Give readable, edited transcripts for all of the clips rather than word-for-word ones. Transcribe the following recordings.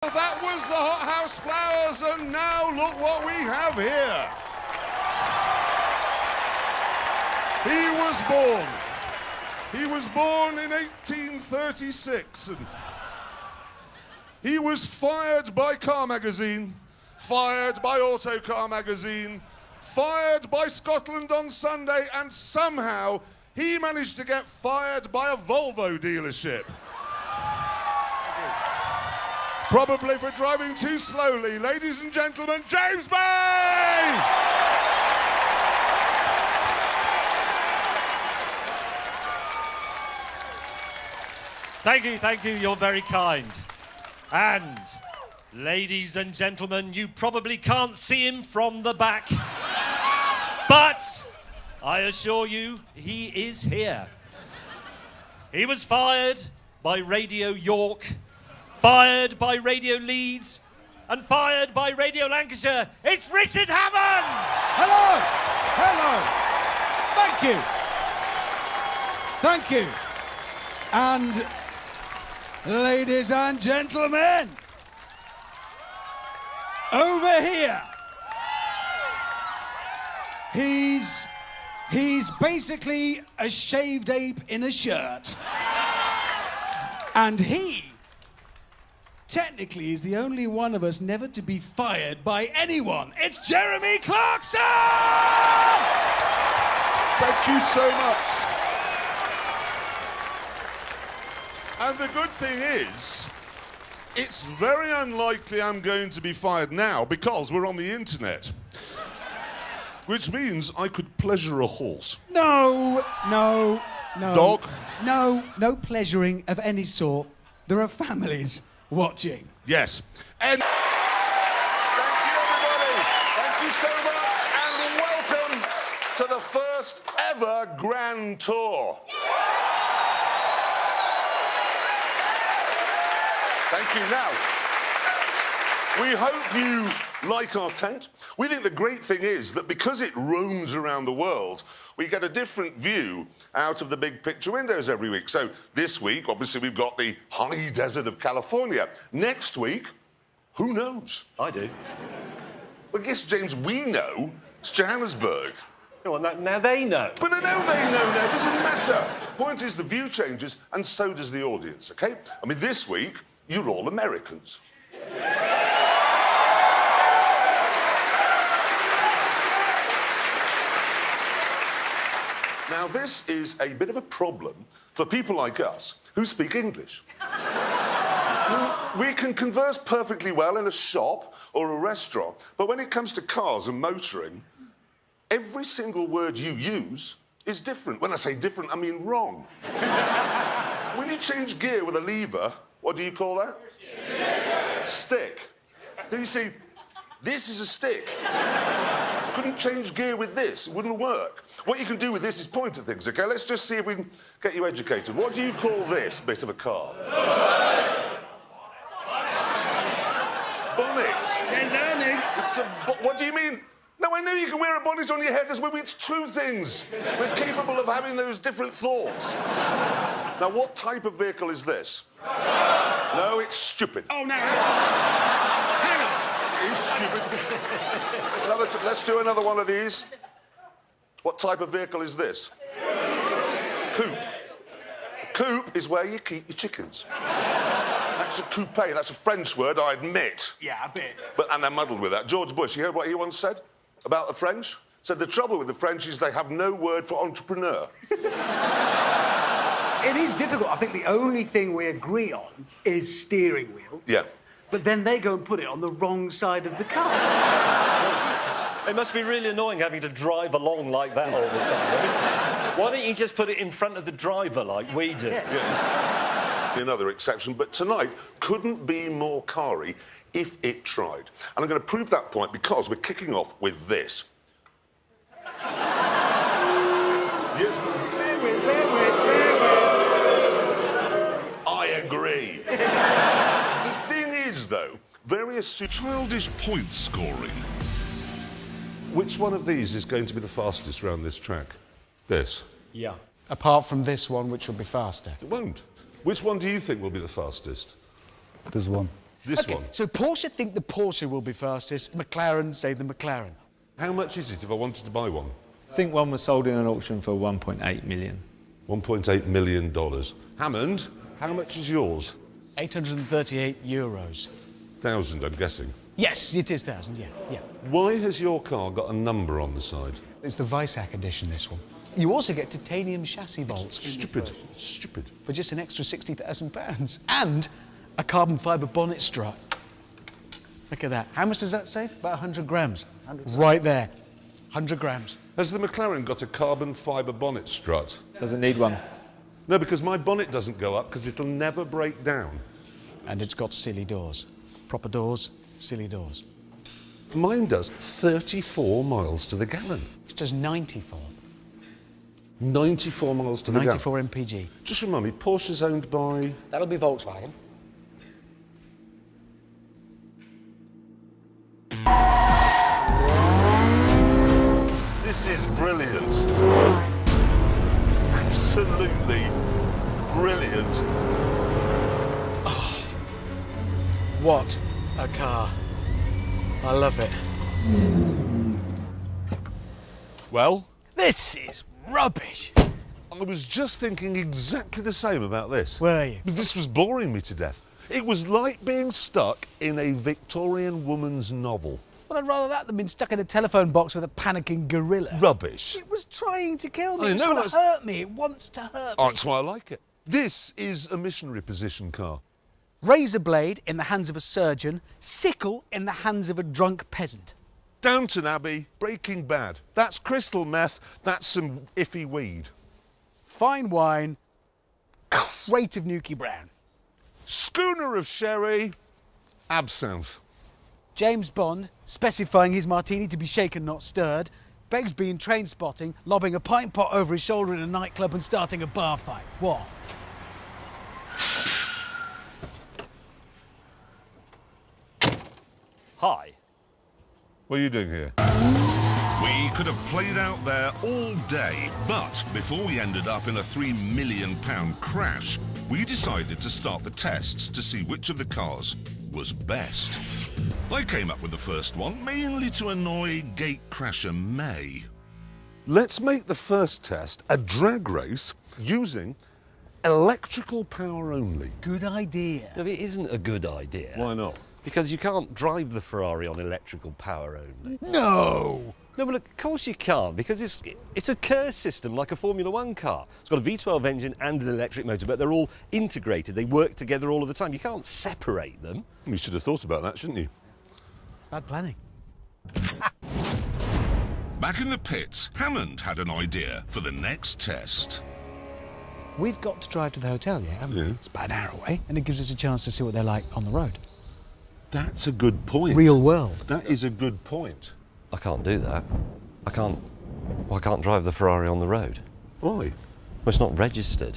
That was the Hot House Flowers, and now look what we have here. He was born in 1836, and he was fired by Car Magazine, fired by Autocar Magazine, fired by Scotland on Sunday, and somehow he managed to get fired by a Volvo dealership. Probably for driving too slowly. Ladies and gentlemen, James Bay! Thank you, you're very kind. And, ladies and gentlemen, you probably can't see him from the back, but I assure you, he is here. He was fired by Radio York, fired by Radio Leeds, and fired by Radio Lancashire. It's Richard Hammond! Hello! Thank you. And, ladies and gentlemen, over here, he's basically a shaved ape in a shirt. And he technically is the only one of us never to be fired by anyone. It's Jeremy Clarkson! Thank you so much. And the good thing is, it's very unlikely I'm going to be fired now because we're on the internet. Which means I could pleasure a horse. No. Dog? No pleasuring of any sort. There are families watching. Yes. And thank you, everybody. Thank you so much, and welcome to the first ever Grand Tour. Thank you. Now, we hope you like our tent. We think the great thing is that because it roams around the world, we get a different view out of the big picture windows every week. So this week, obviously, we've got the high desert of California. Next week, who knows? I do. Well, I guess, James, we know it's Johannesburg. Well, now they know. But I know they know now. It doesn't matter. Point is, the view changes, and so does the audience, OK? I mean, this week, you're all Americans. Now, this is a bit of a problem for people like us who speak English. We can converse perfectly well in a shop or a restaurant, but when it comes to cars and motoring, every single word you use is different. When I say different, I mean wrong. When you change gear with a lever, what do you call that? Stick. Do you see? This is a stick. Couldn't change gear with this. It wouldn't work. What you can do with this is point at things, OK? Let's just see if we can get you educated. What do you call this bit of a car? Bonnet. They're learning. It's a... What do you mean? No, I know you can wear a bonnet on your head as well. It's two things. We're capable of having those different thoughts. Now, what type of vehicle is this? No, it's stupid. Oh, no. Hang on. It's stupid. Let's do another one of these. What type of vehicle is this? Coupe. A coupe is where you keep your chickens. That's a coupe. That's a French word, I admit. Yeah, a bit. And they're muddled with that. George Bush, you heard what he once said about the French? Said the trouble with the French is they have no word for entrepreneur. It is difficult. I think the only thing we agree on is steering wheel. Yeah. But then they go and put it on the wrong side of the car. It must be really annoying having to drive along like that all the time. I mean, why don't you just put it in front of the driver like we do? Yeah. Another exception, but tonight couldn't be more car-y if it tried. And I'm going to prove that point because we're kicking off with this. Yes, Bear with. I agree. The thing is, though, various childish point scoring. Which one of these is going to be the fastest round this track? This. Yeah. Apart from this one, which will be faster. It won't. Which one do you think will be the fastest? There's one. This Okay, one. so Porsche think the Porsche will be fastest, McLaren say the McLaren. How much is it if I wanted to buy one? I think one was sold in an auction for 1.8 million. $1.8 million. Hammond, how much is yours? 838 euros. 1,000, I'm guessing. Yes, it is 1,000, yeah. Why has your car got a number on the side? It's the Weissach edition, this one. You also get titanium chassis bolts. Stupid. For just an extra £60,000. And a carbon fibre bonnet strut. Look at that. How much does that save? About 100 grams. Right there. 100 grams. Has the McLaren got a carbon fibre bonnet strut? Doesn't need one. No, because my bonnet doesn't go up because it'll never break down. And it's got silly doors. Proper doors, silly doors. Mine does 34 miles to the gallon. It does 94. 94 miles to the gallon. 94 mpg. Just remind me, Porsche's owned by... That'll be Volkswagen. This is brilliant. Absolutely brilliant. Oh, what a car. I love it. Well, This is rubbish. I was just thinking exactly the same about this. Were you? This was boring me to death. It was like being stuck in a Victorian woman's novel. Well, I'd rather that than being stuck in a telephone box with a panicking gorilla. Rubbish. It was trying to kill me. I It was know, trying to that's- hurt me. It wants to hurt me. Oh, that's why I like it. This is a missionary position car. Razor blade in the hands of a surgeon, sickle in the hands of a drunk peasant. Downton Abbey, Breaking Bad. That's crystal meth, that's some iffy weed. Fine wine, crate of Nuki Brown. Schooner of sherry, absinthe. James Bond, specifying his martini to be shaken, not stirred. Begsby in Train Spotting, lobbing a pint pot over his shoulder in a nightclub and starting a bar fight. What? Hi. What are you doing here? We could have played out there all day, but before we ended up in a £3 million crash, we decided to start the tests to see which of the cars was best. I came up with the first one, mainly to annoy gatecrasher May. Let's make the first test a drag race using electrical power only. Good idea. No, it isn't a good idea. Why not? Because you can't drive the Ferrari on electrical power only. No! No, but of course you can't, because it's a KER system like a Formula One car. It's got a V12 engine and an electric motor, but they're all integrated. They work together all of the time. You can't separate them. You should have thought about that, shouldn't you? Bad planning. Back in the pits, Hammond had an idea for the next test. We've got to drive to the hotel, yeah, haven't we? Yeah. It's about an hour away, and it gives us a chance to see what they're like on the road. That's a good point. Real world. That is a good point. I can't do that. I can't drive the Ferrari on the road. Why? Well, it's not registered.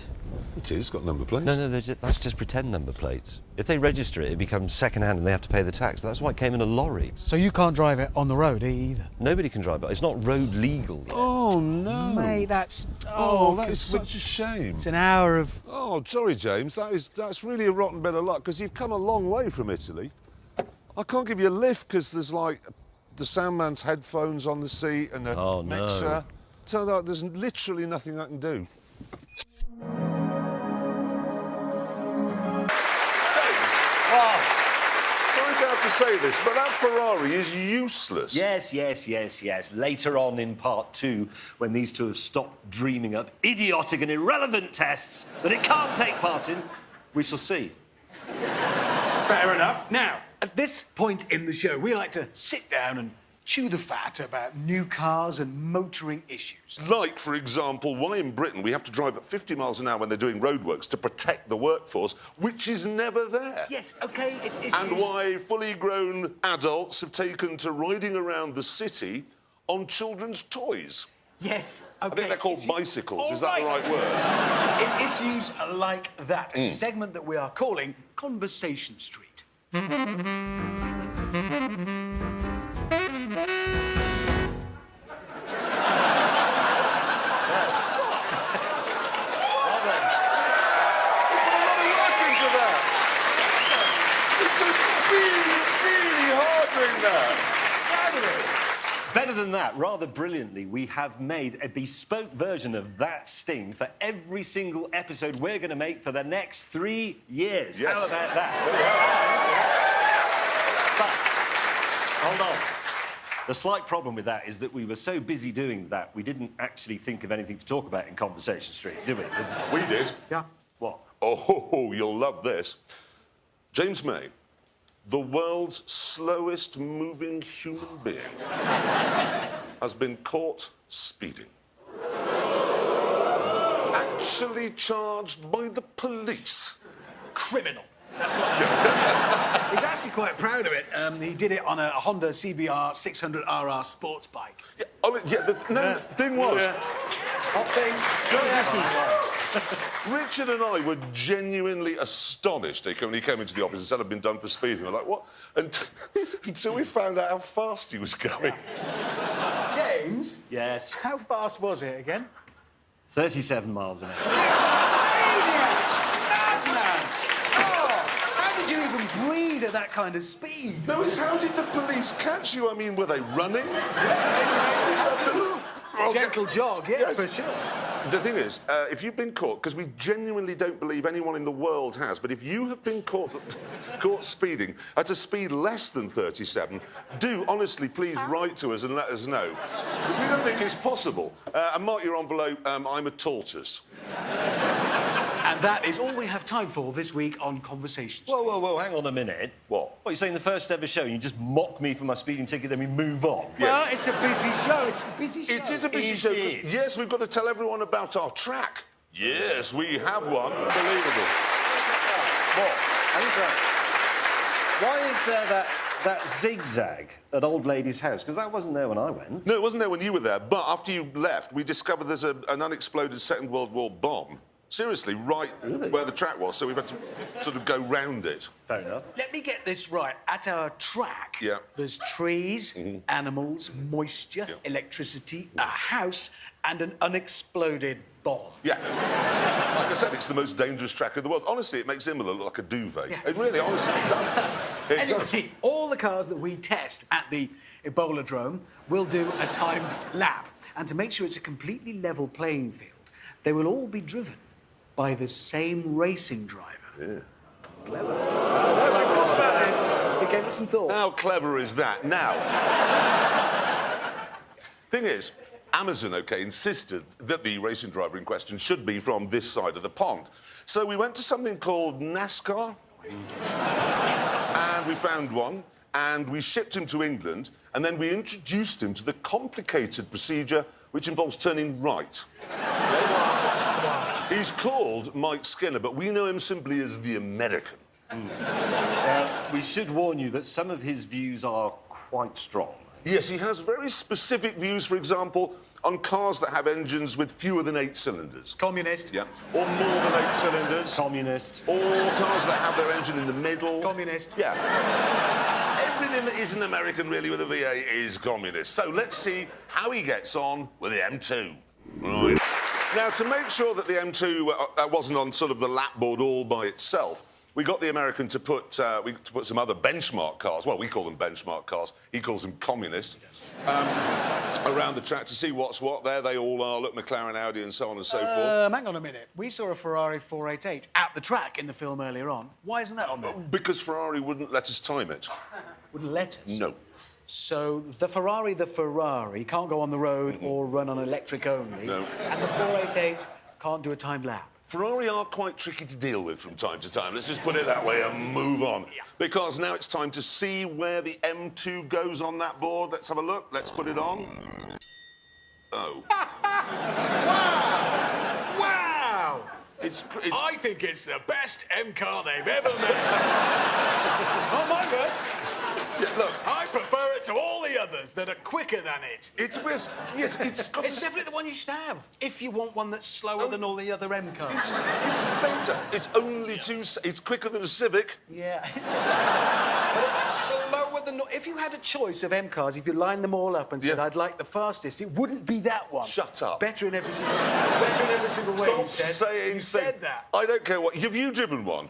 It is, got number plates. No, that's just pretend number plates. If they register it, it becomes second-hand and they have to pay the tax. That's why it came in a lorry. So you can't drive it on the road either? Nobody can drive it. It's not road legal yet. Oh, no. Mate, that's... Oh, that is 'cause such a shame. It's an hour of... Oh, sorry, James. That's really a rotten bit of luck, because you've come a long way from Italy. I can't give you a lift because there's like the soundman's headphones on the seat and the Oh, no. mixer. So there's literally nothing I can do. Sorry to have to say this, but that Ferrari is useless. Yes. Later on in part 2, when these two have stopped dreaming up idiotic and irrelevant tests that it can't take part in, we shall see. Fair enough. Now, at this point in the show, we like to sit down and chew the fat about new cars and motoring issues. Like, for example, why in Britain we have to drive at 50 miles an hour when they're doing roadworks to protect the workforce, which is never there. Yes, OK, it's And why fully grown adults have taken to riding around the city on children's toys. Yes, OK. I think they're called It's- bicycles. All Is that the right word? It's issues like that. It's a segment that we are calling Conversation Street. It's just Proud of it. Better than that, rather brilliantly, we have made a bespoke version of that sting for every single episode we're going to make for the next 3 years. Yes. How about that? But, hold on. The slight problem with that is that we were so busy doing that, we didn't actually think of anything to talk about in Conversation Street, did we? We did. Yeah. What? Oh, you'll love this. James May, the world's slowest moving human being, has been caught speeding. Actually charged by the police. Criminal. That's what. He's actually quite proud of it. He did it on a Honda CBR 600RR sports bike. Yeah, the thing was, Hot thing. Richard and I were genuinely astonished when he came into the office and said I'd been done for speeding. We're like, what? Until we found out how fast he was going. James? Yes. How fast was it again? 37 miles an hour. Madman! Oh, how did you even breathe at that kind of speed? No, it's how did the police catch you? I mean, were they running? Gentle jog, yeah, Yes. for sure. The thing is, if you've been caught, because we genuinely don't believe anyone in the world has, but if you have been caught speeding at a speed less than 37, do honestly please write to us and let us know, because we don't think it's possible. And mark your envelope. I'm a tortoise. And that is all we have time for this week on Conversations. Whoa, hang on a minute. What? You're saying the first ever show, you just mock me for my speeding ticket, then we move on? Well, it's a busy show. It's a busy show. It is a busy Is show. it? Yes, we've got to tell everyone about our track. Yes, we have one. Unbelievable. What? Why is there that zigzag at Old Lady's house? Because that wasn't there when I went. No, it wasn't there when you were there, but after you left, we discovered there's an unexploded Second World War bomb. Seriously, right where the track was, so we've had to sort of go round it. Fair enough. Let me get this right. At our track, Yeah. there's trees, animals, moisture, Yeah. electricity, a house, and an unexploded bomb. Yeah. Like I said, it's the most dangerous track in the world. Honestly, it makes Imola look like a duvet. Yeah. It really, honestly, does. It does. Anyway, all the cars that we test at the Ebola-drome will do a timed lap. And to make sure it's a completely level playing field, they will all be driven by the same racing driver. Yeah. Clever. Thought about this. It gave us some thought. How clever is that? Now, thing is, Amazon, insisted that the racing driver in question should be from this side of the pond. So we went to something called NASCAR, and we found one, and we shipped him to England, and then we introduced him to the complicated procedure which involves turning right. He's called Mike Skinner, but we know him simply as the American. We should warn you that some of his views are quite strong. Yes, he has very specific views, for example, on cars that have engines with fewer than 8 cylinders. Communist. Yeah. Or more than 8 cylinders. Communist. Or cars that have their engine in the middle. Communist. Yeah. Everything that isn't American, really, with a V8 is communist. So let's see how he gets on with the M2. Right. Now, to make sure that the M2 wasn't on sort of the lap board all by itself, we got the American to put some other benchmark cars, well, we call them benchmark cars, he calls them communist, around the track to see what's what. There they all are, look, McLaren, Audi and so on and so forth. Hang on a minute. We saw a Ferrari 488 at the track in the film earlier on. Why isn't that on there? Because Ferrari wouldn't let us time it. Wouldn't let us. No. So the Ferrari can't go on the road or run on electric only. No. And the 488 can't do a timed lap. Ferrari are quite tricky to deal with from time to time. Let's just put it that way and move on. Yeah. Because now it's time to see where the M2 goes on that board. Let's have a look. Let's put it on. Oh. Wow! It's I think it's the best M car they've ever made. Not my words. yeah, look. I prefer it to all the others that are quicker than it. It's got It's to- definitely the one you should have if you want one that's slower than all the other M cars. It's better. It's only it's quicker than a Civic. Yeah. But it's slower than... If you had a choice of M cars, if you lined them all up and said, Yeah. I'd like the fastest, it wouldn't be that one. Shut up. Better in every single way, Stop you said. saying You said things. that. I don't care what. Have you driven one?